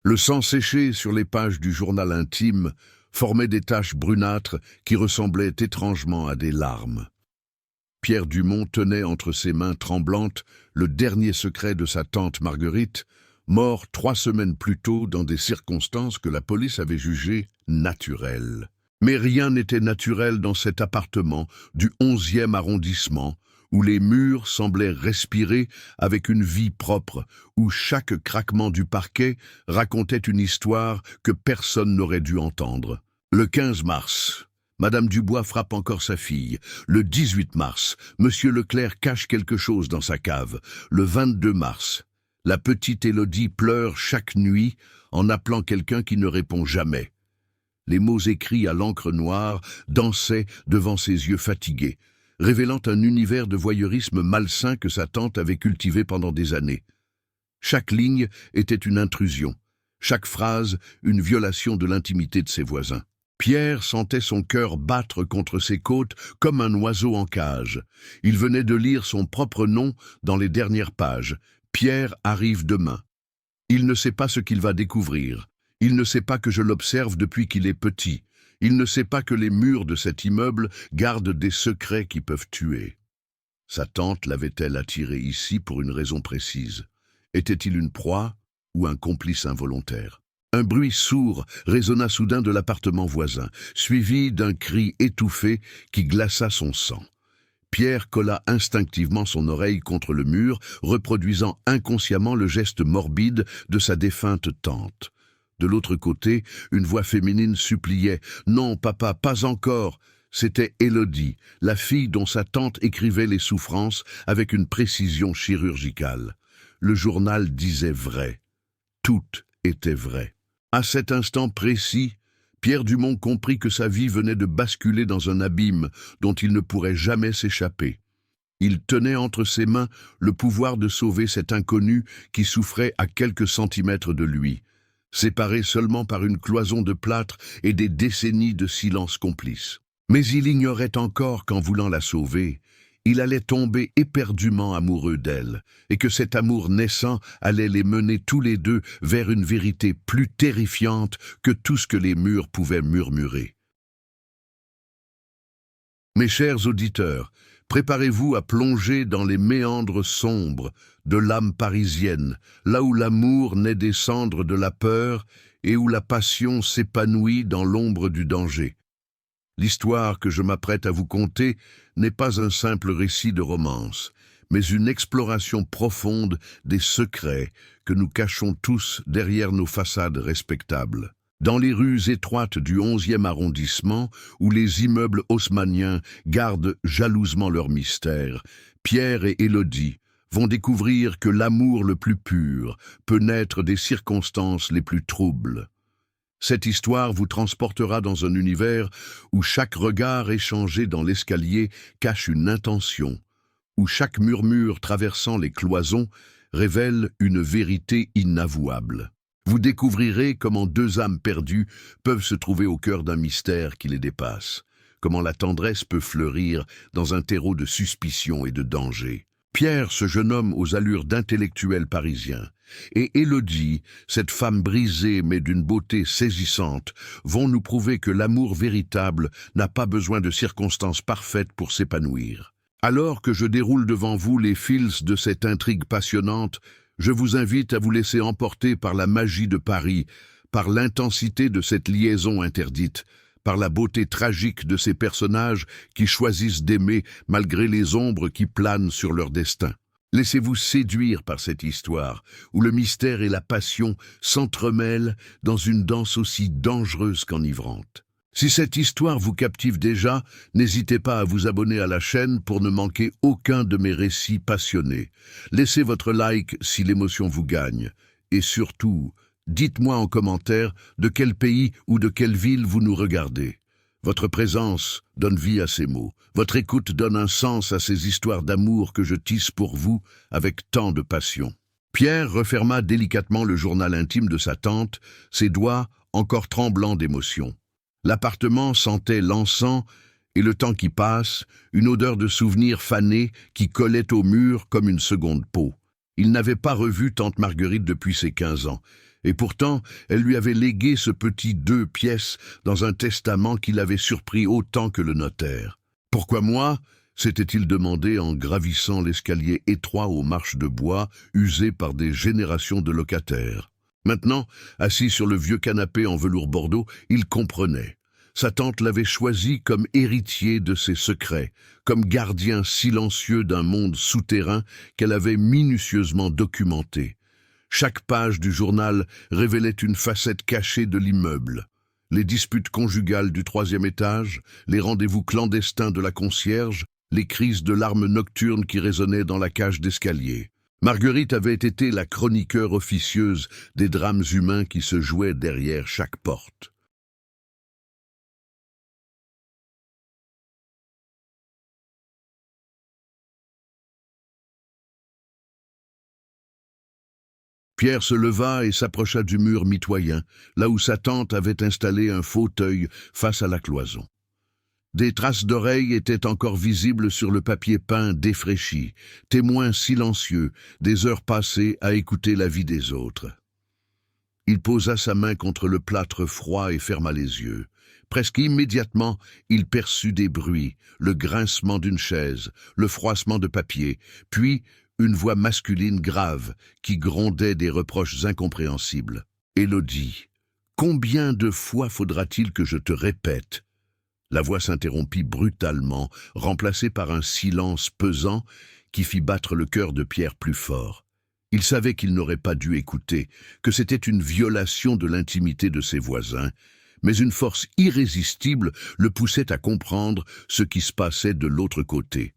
Le sang séché sur les pages du journal intime formait des taches brunâtres qui ressemblaient étrangement à des larmes. Pierre Dumont tenait entre ses mains tremblantes le dernier secret de sa tante Marguerite, mort 3 semaines plus tôt dans des circonstances que la police avait jugées naturelles. Mais rien n'était naturel dans cet appartement du 11e arrondissement, où les murs semblaient respirer avec une vie propre, où chaque craquement du parquet racontait une histoire que personne n'aurait dû entendre. Le 15 mars, Madame Dubois frappe encore sa fille. Le 18 mars, Monsieur Leclerc cache quelque chose dans sa cave. Le 22 mars, la petite Élodie pleure chaque nuit en appelant quelqu'un qui ne répond jamais. Les mots écrits à l'encre noire dansaient devant ses yeux fatigués, révélant un univers de voyeurisme malsain que sa tante avait cultivé pendant des années. Chaque ligne était une intrusion, chaque phrase une violation de l'intimité de ses voisins. Pierre sentait son cœur battre contre ses côtes comme un oiseau en cage. Il venait de lire son propre nom dans les dernières pages. Pierre arrive demain. Il ne sait pas ce qu'il va découvrir. Il ne sait pas que je l'observe depuis qu'il est petit. Il ne sait pas que les murs de cet immeuble gardent des secrets qui peuvent tuer. Sa tante l'avait-elle attiré ici pour une raison précise? Était-il une proie ou un complice involontaire? Un bruit sourd résonna soudain de l'appartement voisin, suivi d'un cri étouffé qui glaça son sang. Pierre colla instinctivement son oreille contre le mur, reproduisant inconsciemment le geste morbide de sa défunte tante. De l'autre côté, une voix féminine suppliait « Non, papa, pas encore !» C'était Élodie, la fille dont sa tante écrivait les souffrances avec une précision chirurgicale. Le journal disait vrai. Tout était vrai. À cet instant précis, Pierre Dumont comprit que sa vie venait de basculer dans un abîme dont il ne pourrait jamais s'échapper. Il tenait entre ses mains le pouvoir de sauver cet inconnu qui souffrait à quelques centimètres de lui, séparé seulement par une cloison de plâtre et des décennies de silence complice. Mais il ignorait encore qu'en voulant la sauver, il allait tomber éperdument amoureux d'elle, et que cet amour naissant allait les mener tous les deux vers une vérité plus terrifiante que tout ce que les murs pouvaient murmurer. Mes chers auditeurs, préparez-vous à plonger dans les méandres sombres de l'âme parisienne, là où l'amour naît des cendres de la peur et où la passion s'épanouit dans l'ombre du danger. L'histoire que je m'apprête à vous conter n'est pas un simple récit de romance, mais une exploration profonde des secrets que nous cachons tous derrière nos façades respectables. Dans les rues étroites du 11e arrondissement, où les immeubles haussmanniens gardent jalousement leur mystère, Pierre et Élodie vont découvrir que l'amour le plus pur peut naître des circonstances les plus troubles. Cette histoire vous transportera dans un univers où chaque regard échangé dans l'escalier cache une intention, où chaque murmure traversant les cloisons révèle une vérité inavouable. Vous découvrirez comment 2 âmes perdues peuvent se trouver au cœur d'un mystère qui les dépasse, comment la tendresse peut fleurir dans un terreau de suspicion et de danger. Pierre, ce jeune homme aux allures d'intellectuel parisien, et Élodie, cette femme brisée mais d'une beauté saisissante, vont nous prouver que l'amour véritable n'a pas besoin de circonstances parfaites pour s'épanouir. Alors que je déroule devant vous les fils de cette intrigue passionnante, je vous invite à vous laisser emporter par la magie de Paris, par l'intensité de cette liaison interdite, par la beauté tragique de ces personnages qui choisissent d'aimer malgré les ombres qui planent sur leur destin. Laissez-vous séduire par cette histoire, où le mystère et la passion s'entremêlent dans une danse aussi dangereuse qu'enivrante. Si cette histoire vous captive déjà, n'hésitez pas à vous abonner à la chaîne pour ne manquer aucun de mes récits passionnés. Laissez votre like si l'émotion vous gagne. Et surtout, dites-moi en commentaire de quel pays ou de quelle ville vous nous regardez. Votre présence donne vie à ces mots. Votre écoute donne un sens à ces histoires d'amour que je tisse pour vous avec tant de passion. Pierre referma délicatement le journal intime de sa tante, ses doigts encore tremblants d'émotion. L'appartement sentait l'encens et le temps qui passe, une odeur de souvenirs fanés qui collait au mur comme une seconde peau. Il n'avait pas revu tante Marguerite depuis ses 15 ans, Et pourtant, elle lui avait légué ce petit 2 pièces dans un testament qui l'avait surpris autant que le notaire. « Pourquoi moi ?» s'était-il demandé en gravissant l'escalier étroit aux marches de bois usées par des générations de locataires. Maintenant, assis sur le vieux canapé en velours bordeaux, il comprenait. Sa tante l'avait choisi comme héritier de ses secrets, comme gardien silencieux d'un monde souterrain qu'elle avait minutieusement documenté. Chaque page du journal révélait une facette cachée de l'immeuble. Les disputes conjugales du 3e étage, les rendez-vous clandestins de la concierge, les crises de larmes nocturnes qui résonnaient dans la cage d'escalier. Marguerite avait été la chroniqueur officieuse des drames humains qui se jouaient derrière chaque porte. Pierre se leva et s'approcha du mur mitoyen, là où sa tante avait installé un fauteuil face à la cloison. Des traces d'oreilles étaient encore visibles sur le papier peint défraîchi, témoins silencieux des heures passées à écouter la vie des autres. Il posa sa main contre le plâtre froid et ferma les yeux. Presque immédiatement, il perçut des bruits, le grincement d'une chaise, le froissement de papier, puis une voix masculine grave qui grondait des reproches incompréhensibles. « Élodie, combien de fois faudra-t-il que je te répète ?» La voix s'interrompit brutalement, remplacée par un silence pesant qui fit battre le cœur de Pierre plus fort. Il savait qu'il n'aurait pas dû écouter, que c'était une violation de l'intimité de ses voisins, mais une force irrésistible le poussait à comprendre ce qui se passait de l'autre côté.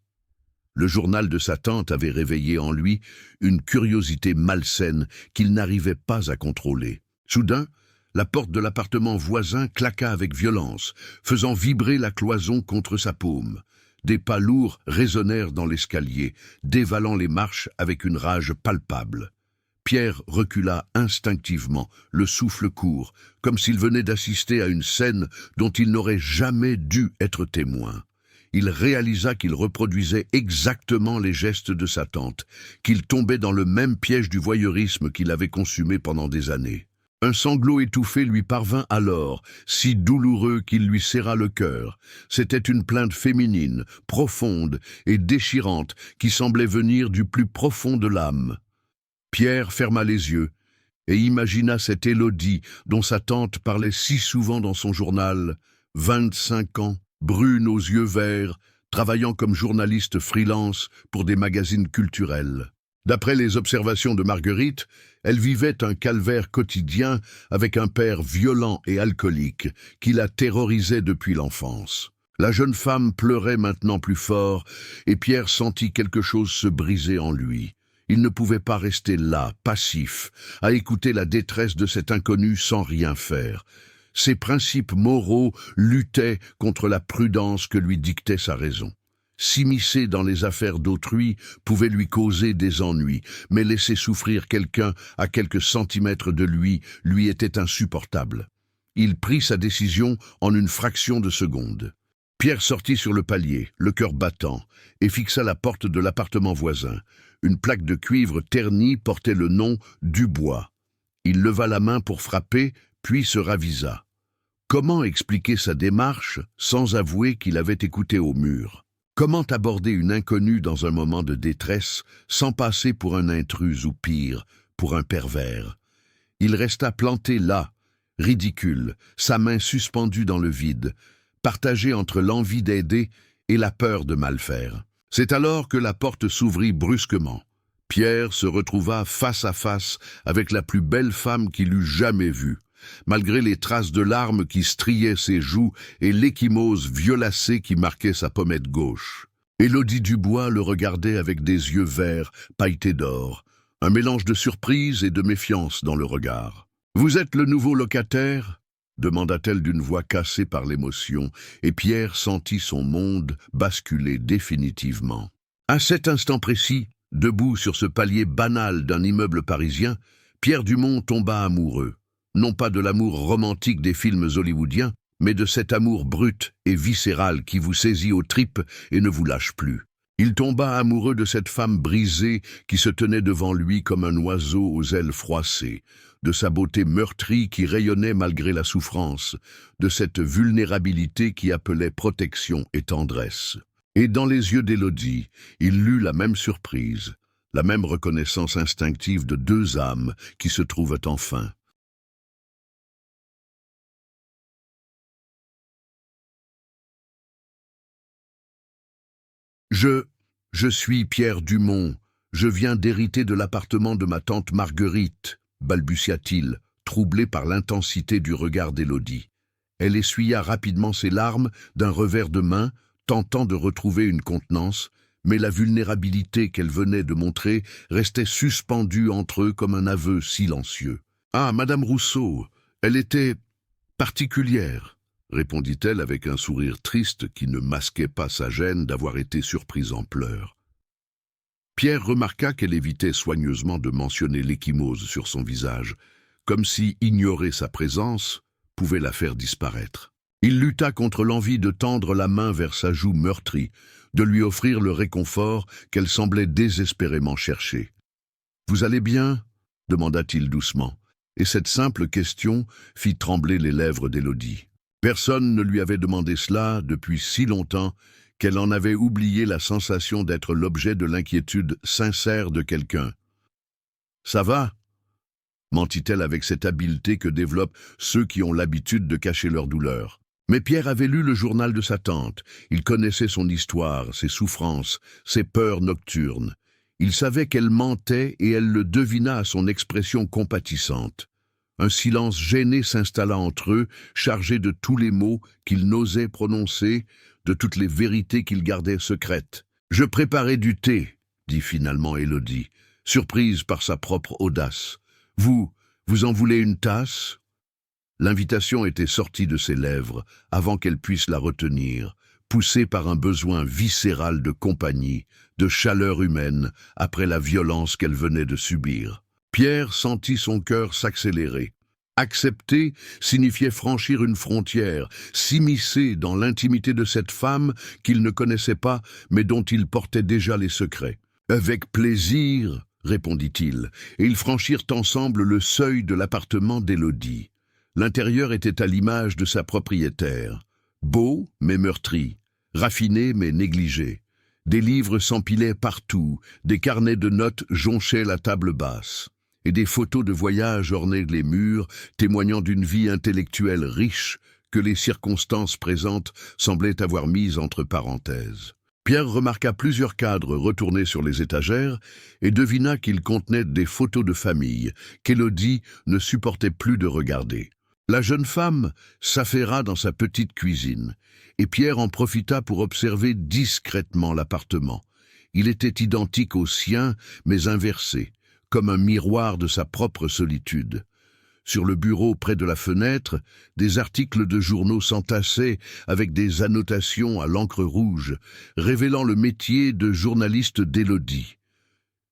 Le journal de sa tante avait réveillé en lui une curiosité malsaine qu'il n'arrivait pas à contrôler. Soudain, la porte de l'appartement voisin claqua avec violence, faisant vibrer la cloison contre sa paume. Des pas lourds résonnèrent dans l'escalier, dévalant les marches avec une rage palpable. Pierre recula instinctivement, le souffle court, comme s'il venait d'assister à une scène dont il n'aurait jamais dû être témoin. Il réalisa qu'il reproduisait exactement les gestes de sa tante, qu'il tombait dans le même piège du voyeurisme qu'il avait consumé pendant des années. Un sanglot étouffé lui parvint alors, si douloureux qu'il lui serra le cœur. C'était une plainte féminine, profonde et déchirante, qui semblait venir du plus profond de l'âme. Pierre ferma les yeux et imagina cette Élodie dont sa tante parlait si souvent dans son journal, 25 ans, brune aux yeux verts, travaillant comme journaliste freelance pour des magazines culturels. D'après les observations de Marguerite, elle vivait un calvaire quotidien avec un père violent et alcoolique qui la terrorisait depuis l'enfance. La jeune femme pleurait maintenant plus fort et Pierre sentit quelque chose se briser en lui. Il ne pouvait pas rester là, passif, à écouter la détresse de cet inconnu sans rien faire. Ses principes moraux luttaient contre la prudence que lui dictait sa raison. S'immiscer dans les affaires d'autrui pouvait lui causer des ennuis, mais laisser souffrir quelqu'un à quelques centimètres de lui était insupportable. Il prit sa décision en une fraction de seconde. Pierre sortit sur le palier, le cœur battant, et fixa la porte de l'appartement voisin. Une plaque de cuivre ternie portait le nom Dubois. Il leva la main pour frapper, puis se ravisa. Comment expliquer sa démarche sans avouer qu'il avait écouté au mur? Comment aborder une inconnue dans un moment de détresse sans passer pour un intrus ou pire, pour un pervers? Il resta planté là, ridicule, sa main suspendue dans le vide, partagé entre l'envie d'aider et la peur de mal faire. C'est alors que la porte s'ouvrit brusquement. Pierre se retrouva face à face avec la plus belle femme qu'il eût jamais vue. Malgré les traces de larmes qui striaient ses joues et l'échymose violacée qui marquait sa pommette gauche. Élodie Dubois le regardait avec des yeux verts, pailletés d'or, un mélange de surprise et de méfiance dans le regard. « Vous êtes le nouveau locataire ?» demanda-t-elle d'une voix cassée par l'émotion, et Pierre sentit son monde basculer définitivement. À cet instant précis, debout sur ce palier banal d'un immeuble parisien, Pierre Dumont tomba amoureux. Non pas de l'amour romantique des films hollywoodiens, mais de cet amour brut et viscéral qui vous saisit aux tripes et ne vous lâche plus. Il tomba amoureux de cette femme brisée qui se tenait devant lui comme un oiseau aux ailes froissées, de sa beauté meurtrie qui rayonnait malgré la souffrance, de cette vulnérabilité qui appelait protection et tendresse. Et dans les yeux d'Élodie, il lut la même surprise, la même reconnaissance instinctive de deux âmes qui se trouvent enfin. Je suis Pierre Dumont, je viens d'hériter de l'appartement de ma tante Marguerite, balbutia-t-il, troublé par l'intensité du regard d'Élodie. Elle essuya rapidement ses larmes d'un revers de main, tentant de retrouver une contenance, mais la vulnérabilité qu'elle venait de montrer restait suspendue entre eux comme un aveu silencieux. « Ah, Madame Rousseau, elle était particulière », répondit-elle avec un sourire triste qui ne masquait pas sa gêne d'avoir été surprise en pleurs. Pierre remarqua qu'elle évitait soigneusement de mentionner l'ecchymose sur son visage, comme si ignorer sa présence pouvait la faire disparaître. Il lutta contre l'envie de tendre la main vers sa joue meurtrie, de lui offrir le réconfort qu'elle semblait désespérément chercher. « Vous allez bien ?» demanda-t-il doucement, et cette simple question fit trembler les lèvres d'Élodie. Personne ne lui avait demandé cela depuis si longtemps qu'elle en avait oublié la sensation d'être l'objet de l'inquiétude sincère de quelqu'un. « Ça va ?» mentit-elle avec cette habileté que développent ceux qui ont l'habitude de cacher leur douleur. Mais Pierre avait lu le journal de sa tante. Il connaissait son histoire, ses souffrances, ses peurs nocturnes. Il savait qu'elle mentait et elle le devina à son expression compatissante. Un silence gêné s'installa entre eux, chargé de tous les mots qu'il n'osait prononcer, de toutes les vérités qu'il gardait secrètes. « Je préparais du thé », dit finalement Élodie, surprise par sa propre audace. « Vous en voulez une tasse ?» L'invitation était sortie de ses lèvres avant qu'elle puisse la retenir, poussée par un besoin viscéral de compagnie, de chaleur humaine, après la violence qu'elle venait de subir. Pierre sentit son cœur s'accélérer. Accepter signifiait franchir une frontière, s'immiscer dans l'intimité de cette femme qu'il ne connaissait pas, mais dont il portait déjà les secrets. « Avec plaisir », répondit-il, et ils franchirent ensemble le seuil de l'appartement d'Élodie. L'intérieur était à l'image de sa propriétaire. Beau, mais meurtri. Raffiné, mais négligé. Des livres s'empilaient partout, des carnets de notes jonchaient la table basse. Et des photos de voyage ornaient les murs, témoignant d'une vie intellectuelle riche que les circonstances présentes semblaient avoir mise entre parenthèses. Pierre remarqua plusieurs cadres retournés sur les étagères et devina qu'ils contenaient des photos de famille qu'Élodie ne supportait plus de regarder. La jeune femme s'affaira dans sa petite cuisine, et Pierre en profita pour observer discrètement l'appartement. Il était identique au sien, mais inversé, comme un miroir de sa propre solitude. Sur le bureau près de la fenêtre, des articles de journaux s'entassaient avec des annotations à l'encre rouge, révélant le métier de journaliste d'Élodie.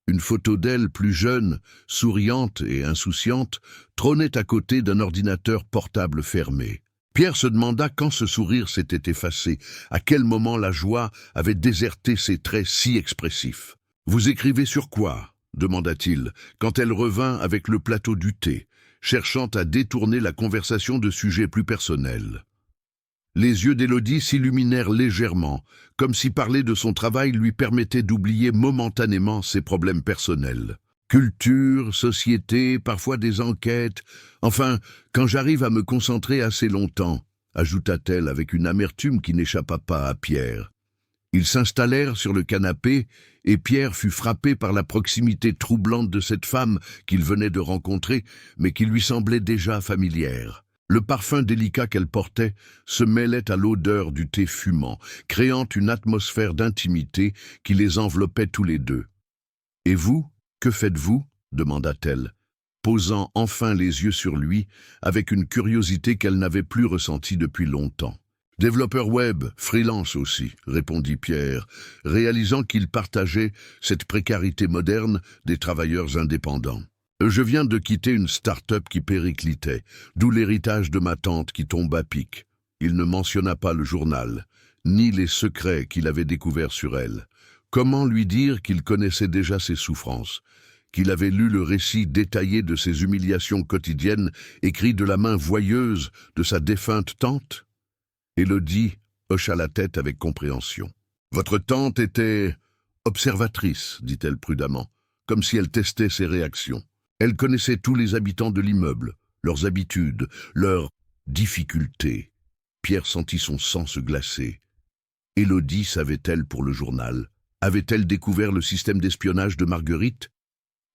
Une photo d'elle plus jeune, souriante et insouciante, trônait à côté d'un ordinateur portable fermé. Pierre se demanda quand ce sourire s'était effacé, à quel moment la joie avait déserté ses traits si expressifs. « Vous écrivez sur quoi ?» demanda-t-il, quand elle revint avec le plateau du thé, cherchant à détourner la conversation de sujets plus personnels. Les yeux d'Élodie s'illuminèrent légèrement, comme si parler de son travail lui permettait d'oublier momentanément ses problèmes personnels. Culture, société, parfois des enquêtes, enfin, quand j'arrive à me concentrer assez longtemps, ajouta-t-elle avec une amertume qui n'échappa pas à Pierre. Ils s'installèrent sur le canapé et Pierre fut frappé par la proximité troublante de cette femme qu'il venait de rencontrer, mais qui lui semblait déjà familière. Le parfum délicat qu'elle portait se mêlait à l'odeur du thé fumant, créant une atmosphère d'intimité qui les enveloppait tous les deux. « Et vous, que faites-vous » demanda-t-elle, posant enfin les yeux sur lui avec une curiosité qu'elle n'avait plus ressentie depuis longtemps. « Développeur web, freelance aussi » répondit Pierre, réalisant qu'il partageait cette précarité moderne des travailleurs indépendants. Je viens de quitter une start-up qui périclitait, d'où l'héritage de ma tante qui tombe à pic. Il ne mentionna pas le journal, ni les secrets qu'il avait découverts sur elle. Comment lui dire qu'il connaissait déjà ses souffrances, qu'il avait lu le récit détaillé de ses humiliations quotidiennes, écrit de la main voyeuse de sa défunte tante? Élodie hocha la tête avec compréhension. « Votre tante était observatrice, dit-elle prudemment, comme si elle testait ses réactions. Elle connaissait tous les habitants de l'immeuble, leurs habitudes, leurs difficultés. » Pierre sentit son sang se glacer. Élodie savait-elle pour le journal? Avait-elle découvert le système d'espionnage de Marguerite?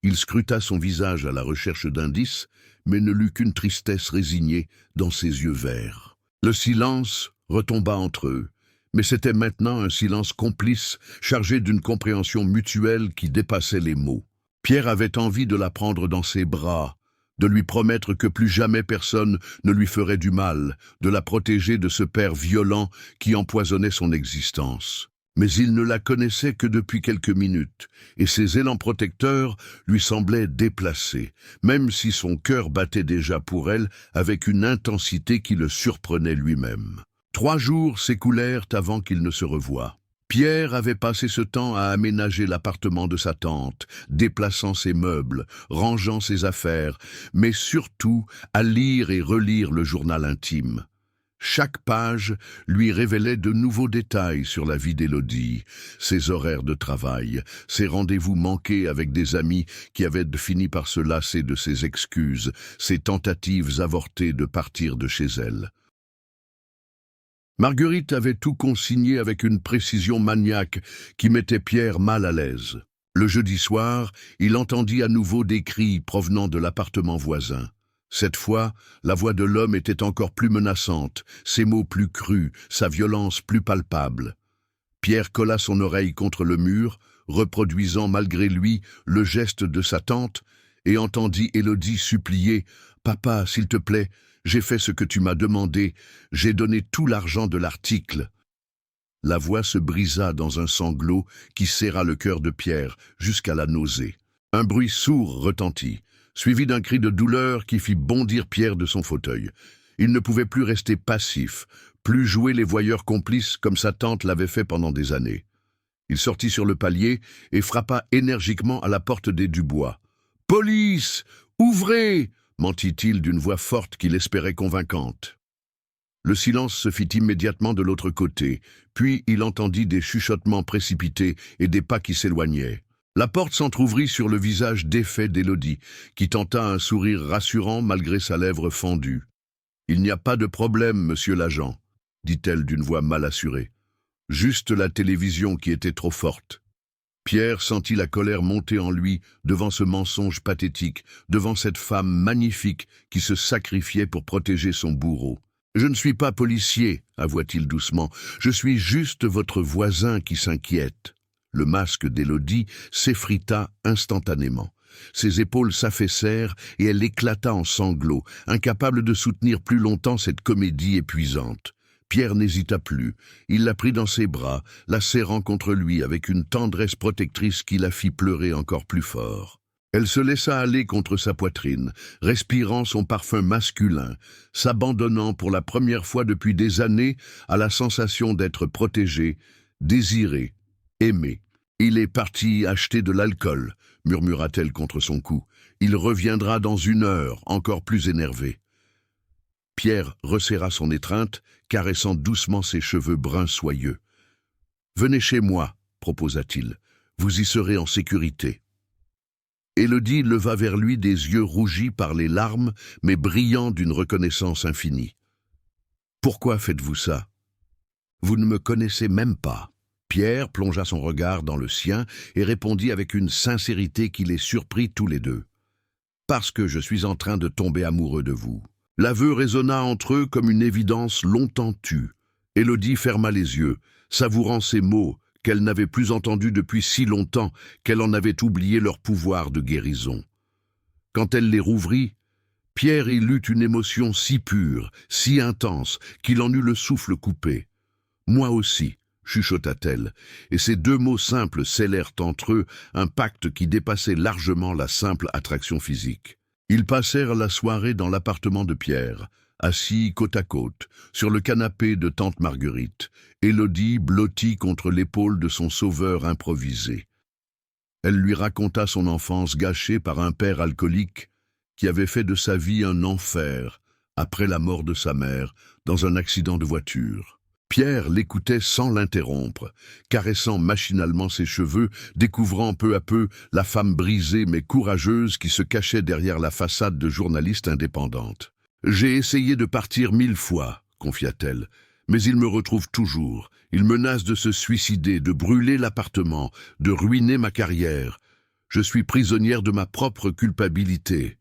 Il scruta son visage à la recherche d'indices, mais ne lut qu'une tristesse résignée dans ses yeux verts. Le silence retomba entre eux, mais c'était maintenant un silence complice, chargé d'une compréhension mutuelle qui dépassait les mots. Pierre avait envie de la prendre dans ses bras, de lui promettre que plus jamais personne ne lui ferait du mal, de la protéger de ce père violent qui empoisonnait son existence. Mais il ne la connaissait que depuis quelques minutes, et ses élans protecteurs lui semblaient déplacés, même si son cœur battait déjà pour elle avec une intensité qui le surprenait lui-même. 3 jours s'écoulèrent avant qu'ils ne se revoient. Pierre avait passé ce temps à aménager l'appartement de sa tante, déplaçant ses meubles, rangeant ses affaires, mais surtout à lire et relire le journal intime. Chaque page lui révélait de nouveaux détails sur la vie d'Élodie, ses horaires de travail, ses rendez-vous manqués avec des amis qui avaient fini par se lasser de ses excuses, ses tentatives avortées de partir de chez elle. Marguerite avait tout consigné avec une précision maniaque qui mettait Pierre mal à l'aise. Le jeudi soir, il entendit à nouveau des cris provenant de l'appartement voisin. Cette fois, la voix de l'homme était encore plus menaçante, ses mots plus crus, sa violence plus palpable. Pierre colla son oreille contre le mur, reproduisant malgré lui le geste de sa tante, et entendit Élodie supplier « Papa, s'il te plaît, j'ai fait ce que tu m'as demandé, j'ai donné tout l'argent de l'article. » La voix se brisa dans un sanglot qui serra le cœur de Pierre jusqu'à la nausée. Un bruit sourd retentit, suivi d'un cri de douleur qui fit bondir Pierre de son fauteuil. Il ne pouvait plus rester passif, plus jouer les voyeurs complices comme sa tante l'avait fait pendant des années. Il sortit sur le palier et frappa énergiquement à la porte des Dubois. « Police! Ouvrez !» mentit-il d'une voix forte qu'il espérait convaincante. Le silence se fit immédiatement de l'autre côté, puis il entendit des chuchotements précipités et des pas qui s'éloignaient. La porte s'entr'ouvrit sur le visage défait d'Élodie, qui tenta un sourire rassurant malgré sa lèvre fendue. « Il n'y a pas de problème, monsieur l'agent, » dit-elle d'une voix mal assurée. « Juste la télévision qui était trop forte. » Pierre sentit la colère monter en lui devant ce mensonge pathétique, devant cette femme magnifique qui se sacrifiait pour protéger son bourreau. « Je ne suis pas policier, » avoua-t-il doucement, « je suis juste votre voisin qui s'inquiète. » Le masque d'Élodie s'effrita instantanément. Ses épaules s'affaissèrent et elle éclata en sanglots, incapable de soutenir plus longtemps cette comédie épuisante. Pierre n'hésita plus. Il la prit dans ses bras, la serrant contre lui avec une tendresse protectrice qui la fit pleurer encore plus fort. Elle se laissa aller contre sa poitrine, respirant son parfum masculin, s'abandonnant pour la première fois depuis des années à la sensation d'être protégée, désirée, aimée. « Il est parti acheter de l'alcool », murmura-t-elle contre son cou. « Il reviendra dans 1 heure, encore plus énervé. » Pierre resserra son étreinte, caressant doucement ses cheveux bruns soyeux. « Venez chez moi, » proposa-t-il. « Vous y serez en sécurité. » Élodie leva vers lui des yeux rougis par les larmes, mais brillants d'une reconnaissance infinie. « Pourquoi faites-vous ça? Vous ne me connaissez même pas. » Pierre plongea son regard dans le sien et répondit avec une sincérité qui les surprit tous les deux. « Parce que je suis en train de tomber amoureux de vous. » L'aveu résonna entre eux comme une évidence longtemps tue. Élodie ferma les yeux, savourant ces mots qu'elle n'avait plus entendus depuis si longtemps qu'elle en avait oublié leur pouvoir de guérison. Quand elle les rouvrit, Pierre y lut une émotion si pure, si intense, qu'il en eut le souffle coupé. « Moi aussi », chuchota-t-elle, et ces 2 mots simples scellèrent entre eux un pacte qui dépassait largement la simple attraction physique. Ils passèrent la soirée dans l'appartement de Pierre, assis côte à côte, sur le canapé de tante Marguerite, Élodie blottie contre l'épaule de son sauveur improvisé. Elle lui raconta son enfance gâchée par un père alcoolique qui avait fait de sa vie un enfer après la mort de sa mère dans un accident de voiture. Pierre l'écoutait sans l'interrompre, caressant machinalement ses cheveux, découvrant peu à peu la femme brisée mais courageuse qui se cachait derrière la façade de journaliste indépendante. « J'ai essayé de partir 1000 fois, confia-t-elle, mais il me retrouve toujours. Il menace de se suicider, de brûler l'appartement, de ruiner ma carrière. Je suis prisonnière de ma propre culpabilité. »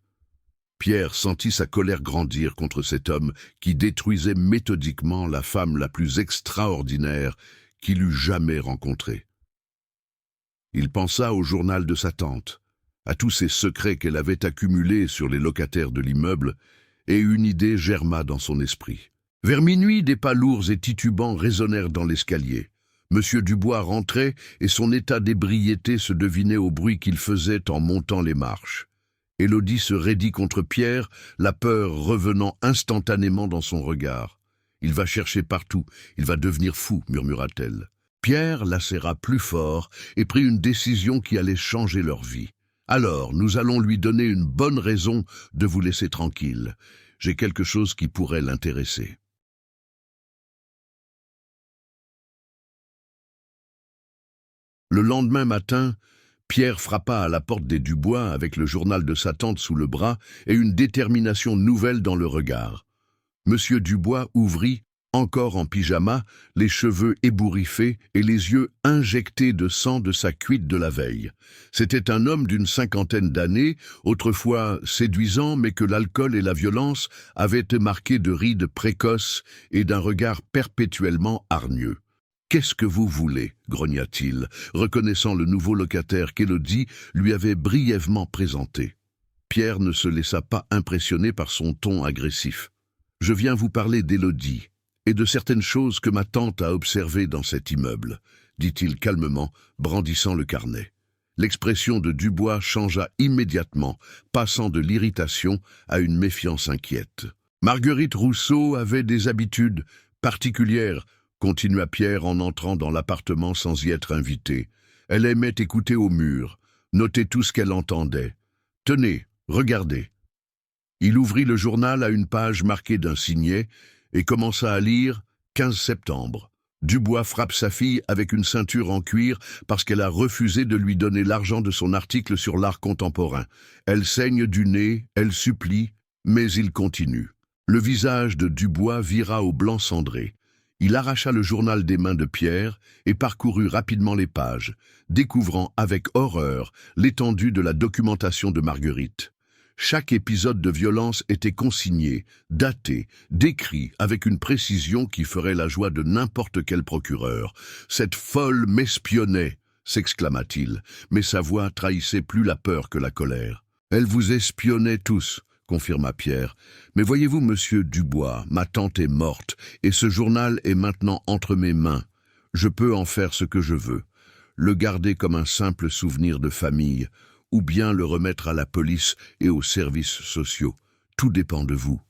Pierre sentit sa colère grandir contre cet homme qui détruisait méthodiquement la femme la plus extraordinaire qu'il eût jamais rencontrée. Il pensa au journal de sa tante, à tous ces secrets qu'elle avait accumulés sur les locataires de l'immeuble, et une idée germa dans son esprit. Vers minuit, des pas lourds et titubants résonnèrent dans l'escalier. Monsieur Dubois rentrait et son état d'ébriété se devinait au bruit qu'il faisait en montant les marches. Élodie se raidit contre Pierre, la peur revenant instantanément dans son regard. « Il va chercher partout, il va devenir fou », murmura-t-elle. Pierre la serra plus fort et prit une décision qui allait changer leur vie. « Alors, nous allons lui donner une bonne raison de vous laisser tranquille. J'ai quelque chose qui pourrait l'intéresser. » Le lendemain matin, Pierre frappa à la porte des Dubois avec le journal de sa tante sous le bras et une détermination nouvelle dans le regard. Monsieur Dubois ouvrit, encore en pyjama, les cheveux ébouriffés et les yeux injectés de sang de sa cuite de la veille. C'était un homme d'une 50aine d'années, autrefois séduisant, mais que l'alcool et la violence avaient marqué de rides précoces et d'un regard perpétuellement hargneux. « Qu'est-ce que vous voulez ?» grogna-t-il, reconnaissant le nouveau locataire qu'Élodie lui avait brièvement présenté. Pierre ne se laissa pas impressionner par son ton agressif. « Je viens vous parler d'Élodie et de certaines choses que ma tante a observées dans cet immeuble, » dit-il calmement, brandissant le carnet. L'expression de Dubois changea immédiatement, passant de l'irritation à une méfiance inquiète. « Marguerite Rousseau avait des habitudes particulières, » continua Pierre en entrant dans l'appartement sans y être invité. Elle aimait écouter au mur, noter tout ce qu'elle entendait. « Tenez, regardez. » Il ouvrit le journal à une page marquée d'un signet et commença à lire « 15 septembre. Dubois frappe sa fille avec une ceinture en cuir parce qu'elle a refusé de lui donner l'argent de son article sur l'art contemporain. Elle saigne du nez, elle supplie, mais il continue. » Le visage de Dubois vira au blanc cendré. Il arracha le journal des mains de Pierre et parcourut rapidement les pages, découvrant avec horreur l'étendue de la documentation de Marguerite. Chaque épisode de violence était consigné, daté, décrit avec une précision qui ferait la joie de n'importe quel procureur. « Cette folle m'espionnait !» s'exclama-t-il, mais sa voix trahissait plus la peur que la colère. « Elle vous espionnait tous !» confirma Pierre. « Mais voyez-vous, monsieur Dubois, ma tante est morte, et ce journal est maintenant entre mes mains. Je peux en faire ce que je veux. Le garder comme un simple souvenir de famille, ou bien le remettre à la police et aux services sociaux. Tout dépend de vous. »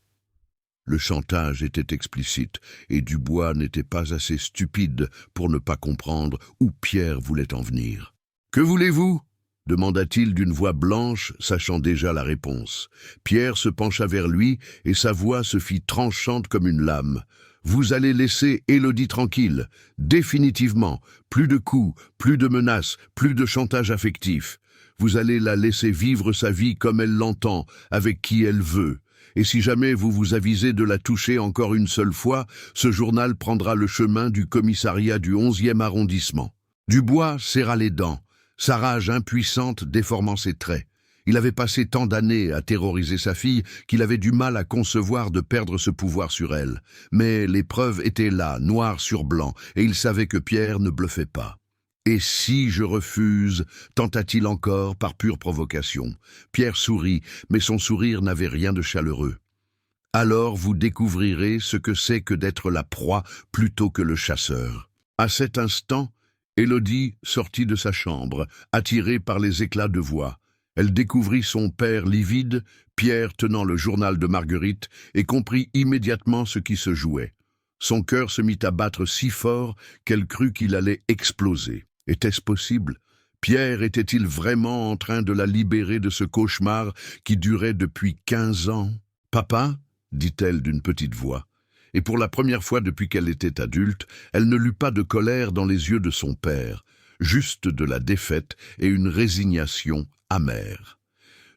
Le chantage était explicite, et Dubois n'était pas assez stupide pour ne pas comprendre où Pierre voulait en venir. « Que voulez-vous » demanda-t-il d'une voix blanche, sachant déjà la réponse. Pierre se pencha vers lui et sa voix se fit tranchante comme une lame. « Vous allez laisser Élodie tranquille, définitivement. Plus de coups, plus de menaces, plus de chantage affectif. Vous allez la laisser vivre sa vie comme elle l'entend, avec qui elle veut. Et si jamais vous vous avisez de la toucher encore une seule fois, ce journal prendra le chemin du commissariat du 11e arrondissement. » Dubois serra les dents, sa rage impuissante déformant ses traits. Il avait passé tant d'années à terroriser sa fille qu'il avait du mal à concevoir de perdre ce pouvoir sur elle. Mais les preuves étaient là, noir sur blanc, et il savait que Pierre ne bluffait pas. « Et si je refuse ?» tenta-t-il encore par pure provocation. Pierre sourit, mais son sourire n'avait rien de chaleureux. « Alors vous découvrirez ce que c'est que d'être la proie plutôt que le chasseur. » À cet instant, Élodie sortit de sa chambre, attirée par les éclats de voix. Elle découvrit son père livide, Pierre tenant le journal de Marguerite, et comprit immédiatement ce qui se jouait. Son cœur se mit à battre si fort qu'elle crut qu'il allait exploser. Était-ce possible? Pierre était-il vraiment en train de la libérer de ce cauchemar qui durait depuis 15 ans? « Papa » dit-elle d'une petite voix. Et pour la première fois depuis qu'elle était adulte, elle ne lut pas de colère dans les yeux de son père, juste de la défaite et une résignation amère.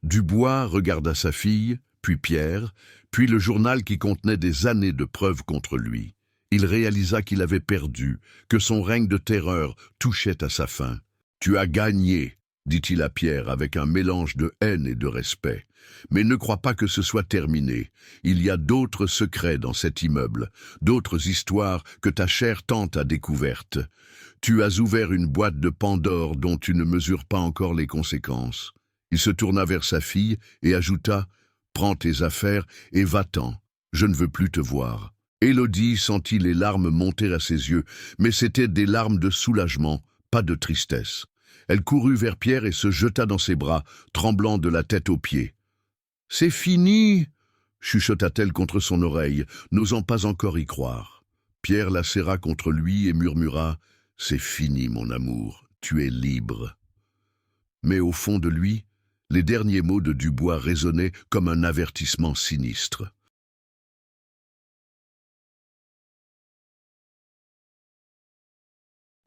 Dubois regarda sa fille, puis Pierre, puis le journal qui contenait des années de preuves contre lui. Il réalisa qu'il avait perdu, que son règne de terreur touchait à sa fin. « Tu as gagné », dit-il à Pierre avec un mélange de haine et de respect. « Mais ne crois pas que ce soit terminé. Il y a d'autres secrets dans cet immeuble, d'autres histoires que ta chère tante a découvertes. Tu as ouvert une boîte de Pandore dont tu ne mesures pas encore les conséquences. » Il se tourna vers sa fille et ajouta « Prends tes affaires et va-t'en, je ne veux plus te voir. » Élodie sentit les larmes monter à ses yeux, mais c'étaient des larmes de soulagement, pas de tristesse. Elle courut vers Pierre et se jeta dans ses bras, tremblant de la tête aux pieds. « C'est fini !» chuchota-t-elle contre son oreille, n'osant pas encore y croire. Pierre la serra contre lui et murmura « C'est fini, mon amour, tu es libre. » Mais au fond de lui, les derniers mots de Dubois résonnaient comme un avertissement sinistre.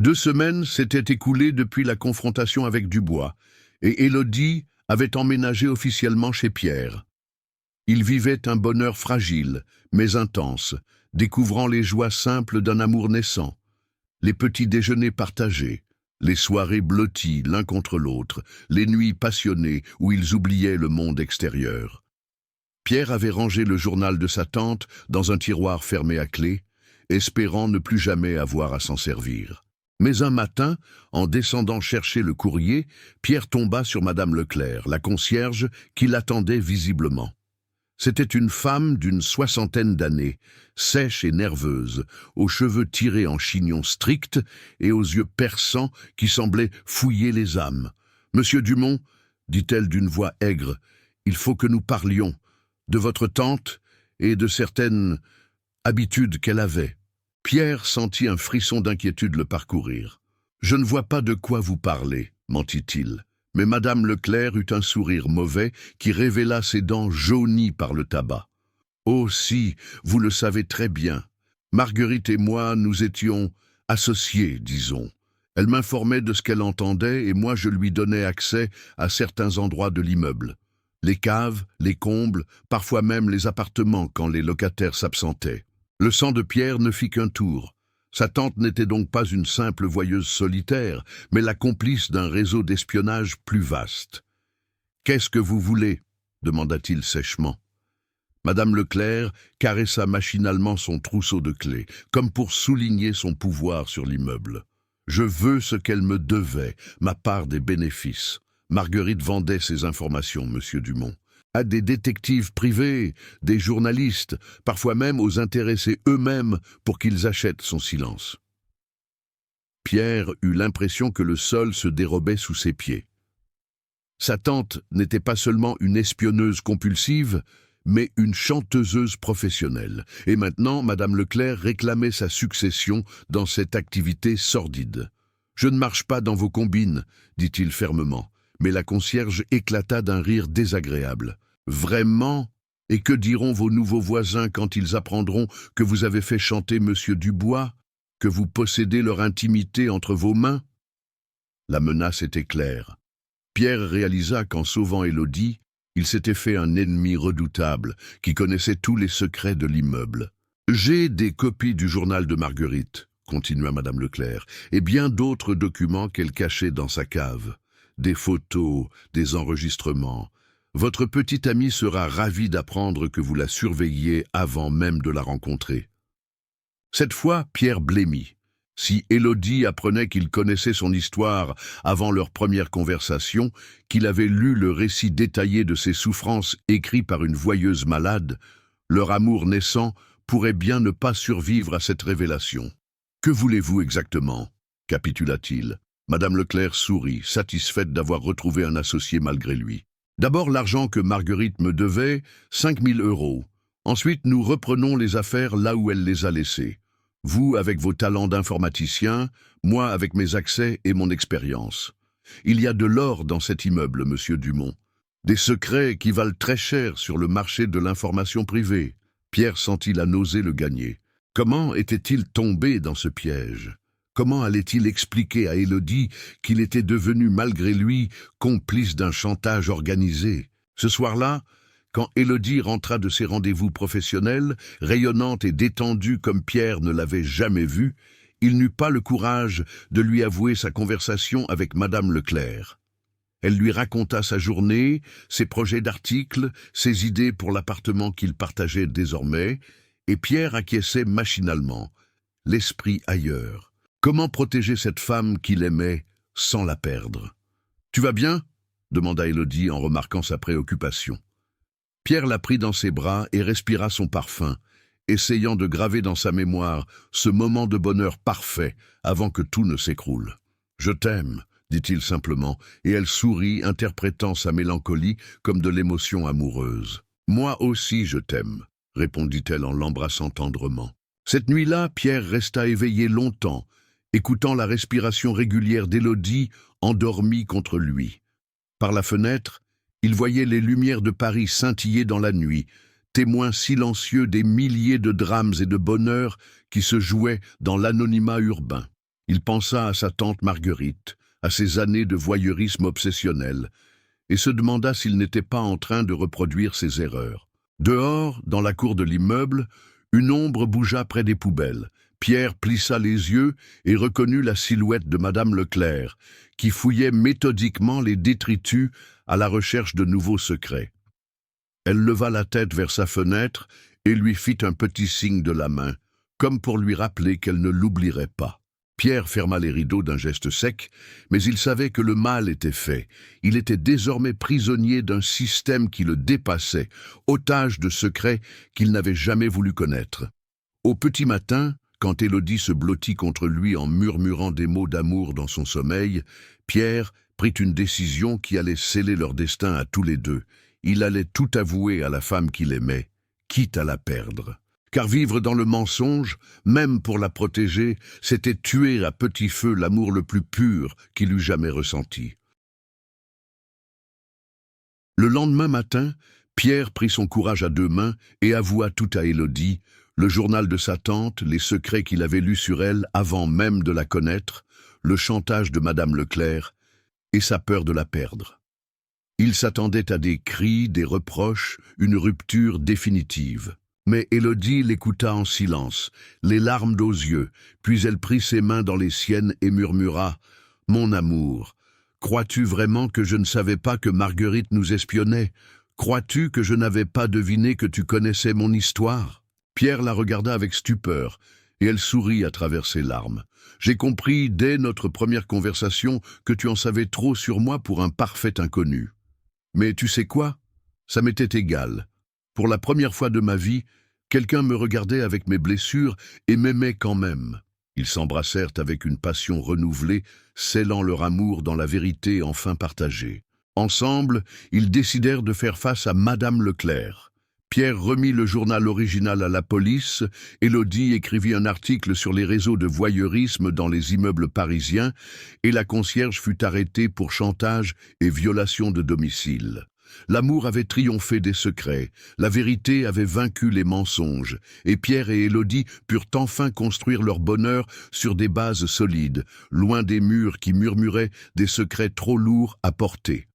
Deux semaines s'étaient écoulées depuis la confrontation avec Dubois, et Élodie avait emménagé officiellement chez Pierre. Il vivait un bonheur fragile, mais intense, découvrant les joies simples d'un amour naissant, les petits déjeuners partagés, les soirées blotties l'un contre l'autre, les nuits passionnées où ils oubliaient le monde extérieur. Pierre avait rangé le journal de sa tante dans un tiroir fermé à clé, espérant ne plus jamais avoir à s'en servir. Mais un matin, en descendant chercher le courrier, Pierre tomba sur Madame Leclerc, la concierge, qui l'attendait visiblement. C'était une femme d'une 60aine d'années, sèche et nerveuse, aux cheveux tirés en chignon strict et aux yeux perçants qui semblaient fouiller les âmes. « Monsieur Dumont, dit-elle d'une voix aigre, il faut que nous parlions de votre tante et de certaines habitudes qu'elle avait. » Pierre sentit un frisson d'inquiétude le parcourir. « Je ne vois pas de quoi vous parlez, mentit-il. » Mais Madame Leclerc eut un sourire mauvais qui révéla ses dents jaunies par le tabac. « Oh si, vous le savez très bien. Marguerite et moi, nous étions associés, disons. Elle m'informait de ce qu'elle entendait et moi je lui donnais accès à certains endroits de l'immeuble. Les caves, les combles, parfois même les appartements quand les locataires s'absentaient. Le sang de Pierre ne fit qu'un tour. Sa tante n'était donc pas une simple voyeuse solitaire, mais la complice d'un réseau d'espionnage plus vaste. « Qu'est-ce que vous voulez » demanda-t-il sèchement. Madame Leclerc caressa machinalement son trousseau de clés, comme pour souligner son pouvoir sur l'immeuble. « Je veux ce qu'elle me devait, ma part des bénéfices. Marguerite vendait ses informations, monsieur Dumont, à des détectives privés, des journalistes, parfois même aux intéressés eux-mêmes pour qu'ils achètent son silence. » Pierre eut l'impression que le sol se dérobait sous ses pieds. Sa tante n'était pas seulement une espionneuse compulsive, mais une chanteuse professionnelle. Et maintenant, Madame Leclerc réclamait sa succession dans cette activité sordide. « Je ne marche pas dans vos combines, » dit-il fermement, mais la concierge éclata d'un rire désagréable. « Vraiment ? Et que diront vos nouveaux voisins quand ils apprendront que vous avez fait chanter Monsieur Dubois, que vous possédez leur intimité entre vos mains ?» La menace était claire. Pierre réalisa qu'en sauvant Élodie, il s'était fait un ennemi redoutable qui connaissait tous les secrets de l'immeuble. « J'ai des copies du journal de Marguerite, » continua Madame Leclerc, « et bien d'autres documents qu'elle cachait dans sa cave. Des photos, des enregistrements. Votre petite amie sera ravie d'apprendre que vous la surveilliez avant même de la rencontrer. » Cette fois, Pierre blêmit. Si Élodie apprenait qu'il connaissait son histoire avant leur première conversation, qu'il avait lu le récit détaillé de ses souffrances écrit par une voyeuse malade, leur amour naissant pourrait bien ne pas survivre à cette révélation. « Que voulez-vous exactement ?» capitula-t-il. Madame Leclerc sourit, satisfaite d'avoir retrouvé un associé malgré lui. « D'abord l'argent que Marguerite me devait, 5 000 €. Ensuite, nous reprenons les affaires là où elle les a laissées. Vous avec vos talents d'informaticien, moi avec mes accès et mon expérience. Il y a de l'or dans cet immeuble, monsieur Dumont. Des secrets qui valent très cher sur le marché de l'information privée. Pierre sentit la nausée le gagner. Comment était-il tombé dans ce piège? Comment allait-il expliquer à Élodie qu'il était devenu, malgré lui, complice d'un chantage organisé? Ce soir-là, quand Élodie rentra de ses rendez-vous professionnels, rayonnante et détendue comme Pierre ne l'avait jamais vue, il n'eut pas le courage de lui avouer sa conversation avec Madame Leclerc. Elle lui raconta sa journée, ses projets d'articles, ses idées pour l'appartement qu'il partageait désormais, et Pierre acquiesçait machinalement, l'esprit ailleurs. Comment protéger cette femme qu'il aimait sans la perdre? « Tu vas bien ?» demanda Élodie en remarquant sa préoccupation. Pierre la prit dans ses bras et respira son parfum, essayant de graver dans sa mémoire ce moment de bonheur parfait avant que tout ne s'écroule. « Je t'aime », dit-il simplement, et elle sourit, interprétant sa mélancolie comme de l'émotion amoureuse. « Moi aussi je t'aime », répondit-elle en l'embrassant tendrement. Cette nuit-là, Pierre resta éveillé longtemps, écoutant la respiration régulière d'Élodie endormie contre lui. Par la fenêtre, il voyait les lumières de Paris scintiller dans la nuit, témoins silencieux des milliers de drames et de bonheurs qui se jouaient dans l'anonymat urbain. Il pensa à sa tante Marguerite, à ses années de voyeurisme obsessionnel, et se demanda s'il n'était pas en train de reproduire ses erreurs. Dehors, dans la cour de l'immeuble, une ombre bougea près des poubelles. Pierre plissa les yeux et reconnut la silhouette de Madame Leclerc, qui fouillait méthodiquement les détritus à la recherche de nouveaux secrets. Elle leva la tête vers sa fenêtre et lui fit un petit signe de la main, comme pour lui rappeler qu'elle ne l'oublierait pas. Pierre ferma les rideaux d'un geste sec, mais il savait que le mal était fait. Il était désormais prisonnier d'un système qui le dépassait, otage de secrets qu'il n'avait jamais voulu connaître. Au petit matin, quand Élodie se blottit contre lui en murmurant des mots d'amour dans son sommeil, Pierre prit une décision qui allait sceller leur destin à tous les deux. Il allait tout avouer à la femme qu'il aimait, quitte à la perdre. Car vivre dans le mensonge, même pour la protéger, c'était tuer à petit feu l'amour le plus pur qu'il eût jamais ressenti. Le lendemain matin, Pierre prit son courage à deux mains et avoua tout à Élodie, le journal de sa tante, les secrets qu'il avait lus sur elle avant même de la connaître, le chantage de Madame Leclerc et sa peur de la perdre. Il s'attendait à des cris, des reproches, une rupture définitive. Mais Élodie l'écouta en silence, les larmes aux yeux, puis elle prit ses mains dans les siennes et murmura « Mon amour, crois-tu vraiment que je ne savais pas que Marguerite nous espionnait? Crois-tu que je n'avais pas deviné que tu connaissais mon histoire ?» Pierre la regarda avec stupeur, et elle sourit à travers ses larmes. « J'ai compris dès notre première conversation que tu en savais trop sur moi pour un parfait inconnu. Mais tu sais quoi? Ça m'était égal. Pour la première fois de ma vie, quelqu'un me regardait avec mes blessures et m'aimait quand même. » Ils s'embrassèrent avec une passion renouvelée, scellant leur amour dans la vérité enfin partagée. Ensemble, ils décidèrent de faire face à Madame Leclerc. Pierre remit le journal original à la police, Élodie écrivit un article sur les réseaux de voyeurisme dans les immeubles parisiens, et la concierge fut arrêtée pour chantage et violation de domicile. L'amour avait triomphé des secrets, la vérité avait vaincu les mensonges, et Pierre et Élodie purent enfin construire leur bonheur sur des bases solides, loin des murs qui murmuraient des secrets trop lourds à porter.